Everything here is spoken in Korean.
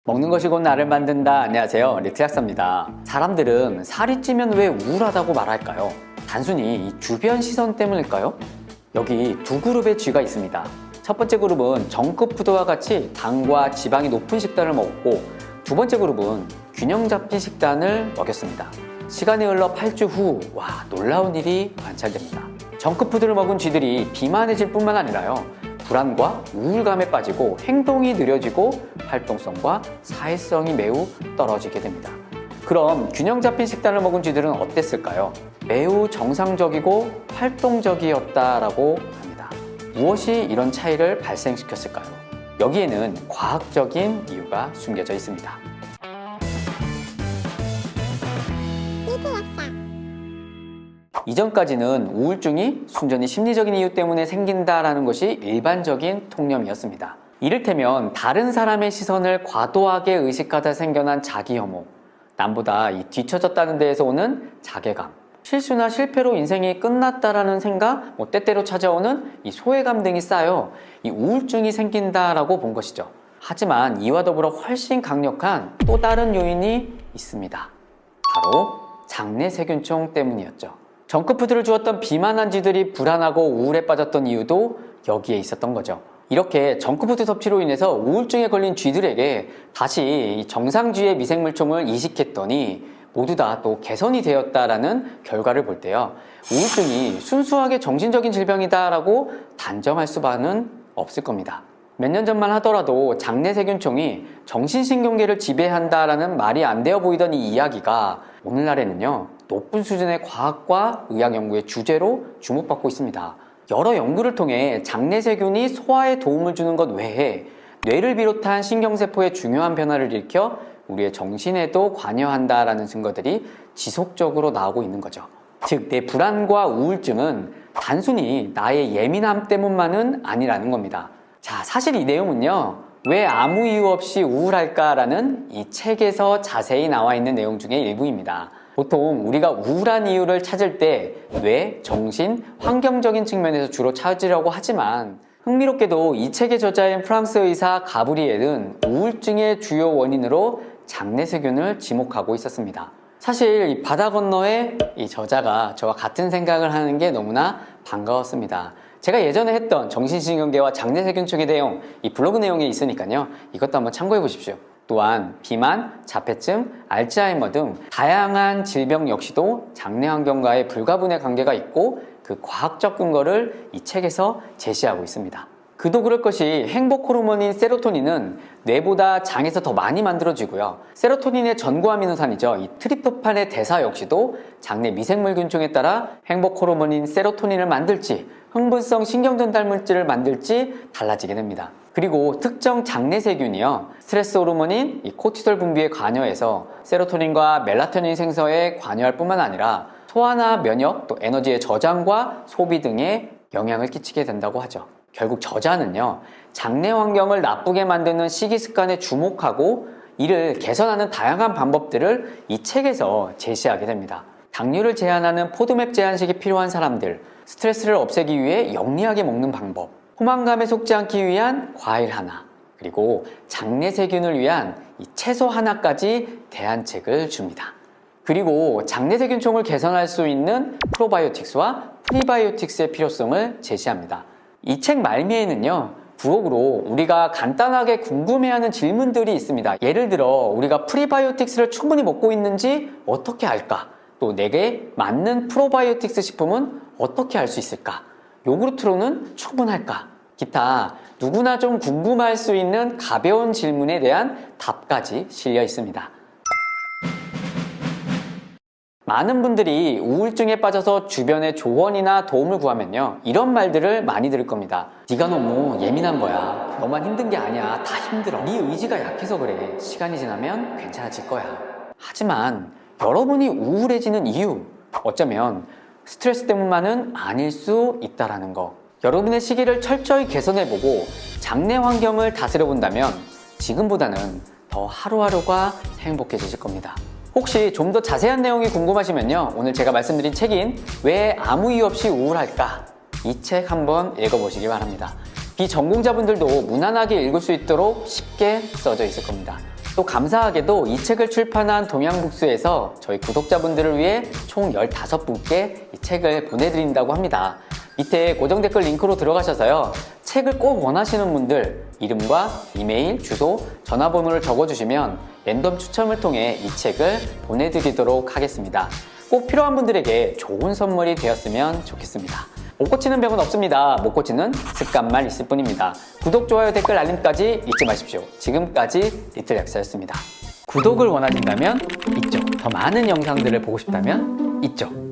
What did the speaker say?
먹는 것이 곧 나를 만든다. 안녕하세요, 리트약사입니다. 사람들은 살이 찌면 왜 우울하다고 말할까요? 단순히 이 주변 시선 때문일까요? 여기 두 그룹의 쥐가 있습니다. 첫 번째 그룹은 정크푸드와 같이 당과 지방이 높은 식단을 먹었고, 두 번째 그룹은 균형 잡힌 식단을 먹였습니다. 시간이 흘러 8주 후, 놀라운 일이 관찰됩니다. 정크푸드를 먹은 쥐들이 비만해질 뿐만 아니라요, 불안과 우울감에 빠지고 행동이 느려지고 활동성과 사회성이 매우 떨어지게 됩니다. 그럼 균형 잡힌 식단을 먹은 쥐들은 어땠을까요? 매우 정상적이고 활동적이었다라고 합니다. 무엇이 이런 차이를 발생시켰을까요? 여기에는 과학적인 이유가 숨겨져 있습니다. 이전까지는 우울증이 순전히 심리적인 이유 때문에 생긴다라는 것이 일반적인 통념이었습니다. 이를테면 다른 사람의 시선을 과도하게 의식하다 생겨난 자기혐오, 남보다 뒤처졌다는 데에서 오는 자괴감, 실수나 실패로 인생이 끝났다라는 생각, 때때로 찾아오는 소외감 등이 쌓여 이 우울증이 생긴다라고 본 것이죠. 하지만 이와 더불어 훨씬 강력한 또 다른 요인이 있습니다. 바로 장내세균총 때문이었죠. 정크푸드를 주었던 비만한 쥐들이 불안하고 우울에 빠졌던 이유도 여기에 있었던 거죠. 이렇게 정크푸드 섭취로 인해서 우울증에 걸린 쥐들에게 다시 정상쥐의 미생물총을 이식했더니 모두 다 또 개선이 되었다라는 결과를 볼 때요, 우울증이 순수하게 정신적인 질병이다라고 단정할 수만은 없을 겁니다. 몇 년 전만 하더라도 장내세균총이 정신신경계를 지배한다라는 말이 안 되어 보이던 이 이야기가 오늘날에는요, 높은 수준의 과학과 의학 연구의 주제로 주목받고 있습니다. 여러 연구를 통해 장내세균이 소화에 도움을 주는 것 외에 뇌를 비롯한 신경세포에 중요한 변화를 일으켜 우리의 정신에도 관여한다라는 증거들이 지속적으로 나오고 있는 거죠. 즉, 내 불안과 우울증은 단순히 나의 예민함 때문만은 아니라는 겁니다. 자, 사실 이 내용은요, 왜 아무 이유 없이 우울할까라는 이 책에서 자세히 나와 있는 내용 중에 일부입니다. 보통 우리가 우울한 이유를 찾을 때 뇌, 정신, 환경적인 측면에서 주로 찾으려고 하지만 흥미롭게도 이 책의 저자인 프랑스 의사 가브리엘은 우울증의 주요 원인으로 장내세균을 지목하고 있었습니다. 사실 이 바다 건너에 이 저자가 저와 같은 생각을 하는 게 너무나 반가웠습니다. 제가 예전에 했던 정신신경계와 장내세균총에 대한 이 블로그 내용에 있으니까요, 이것도 한번 참고해 보십시오. 또한 비만, 자폐증, 알츠하이머 등 다양한 질병 역시도 장내 환경과의 불가분의 관계가 있고 그 과학적 근거를 이 책에서 제시하고 있습니다. 그도 그럴 것이 행복 호르몬인 세로토닌은 뇌보다 장에서 더 많이 만들어지고요, 세로토닌의 전구 아미노산이죠, 이 트립토판의 대사 역시도 장내 미생물균총에 따라 행복 호르몬인 세로토닌을 만들지 흥분성 신경전달 물질을 만들지 달라지게 됩니다. 그리고 특정 장내세균이요, 스트레스 호르몬인 이 코티솔 분비에 관여해서 세로토닌과 멜라토닌 생성에 관여할 뿐만 아니라 소화나 면역, 또 에너지의 저장과 소비 등에 영향을 끼치게 된다고 하죠. 결국 저자는요, 장내 환경을 나쁘게 만드는 식이 습관에 주목하고 이를 개선하는 다양한 방법들을 이 책에서 제시하게 됩니다. 당류를 제한하는 포도맵 제한식이 필요한 사람들, 스트레스를 없애기 위해 영리하게 먹는 방법, 포만감에 속지 않기 위한 과일 하나, 그리고 장내세균을 위한 이 채소 하나까지 대안책을 줍니다. 그리고 장내세균총을 개선할 수 있는 프로바이오틱스와 프리바이오틱스의 필요성을 제시합니다. 이 책 말미에는요, 부록으로 우리가 간단하게 궁금해하는 질문들이 있습니다. 예를 들어 우리가 프리바이오틱스를 충분히 먹고 있는지 어떻게 알까? 또 내게 맞는 프로바이오틱스 식품은 어떻게 알 수 있을까? 요구르트로는 충분할까? 기타 누구나 좀 궁금할 수 있는 가벼운 질문에 대한 답까지 실려 있습니다. 많은 분들이 우울증에 빠져서 주변의 조언이나 도움을 구하면요, 이런 말들을 많이 들을 겁니다. 네가 너무 예민한 거야. 너만 힘든 게 아니야. 다 힘들어. 네 의지가 약해서 그래. 시간이 지나면 괜찮아질 거야. 하지만 여러분이 우울해지는 이유, 어쩌면 스트레스 때문만은 아닐 수 있다라는 거. 여러분의 시기를 철저히 개선해보고 장내 환경을 다스려본다면 지금보다는 더 하루하루가 행복해지실 겁니다. 혹시 좀 더 자세한 내용이 궁금하시면요, 오늘 제가 말씀드린 책인 왜 아무 이유 없이 우울할까? 이 책 한번 읽어보시기 바랍니다. 비전공자분들도 무난하게 읽을 수 있도록 쉽게 써져 있을 겁니다. 또 감사하게도 이 책을 출판한 동양북스에서 저희 구독자분들을 위해 총 15분께 이 책을 보내드린다고 합니다. 밑에 고정 댓글 링크로 들어가셔서요. 책을 꼭 원하시는 분들 이름과 이메일, 주소, 전화번호를 적어주시면 랜덤 추첨을 통해 이 책을 보내드리도록 하겠습니다. 꼭 필요한 분들에게 좋은 선물이 되었으면 좋겠습니다. 못 고치는 병은 없습니다. 못 고치는 습관만 있을 뿐입니다. 구독, 좋아요, 댓글, 알림까지 잊지 마십시오. 지금까지 리틀 약사였습니다. 구독을 원하신다면 이쪽, 더 많은 영상들을 보고 싶다면 이쪽.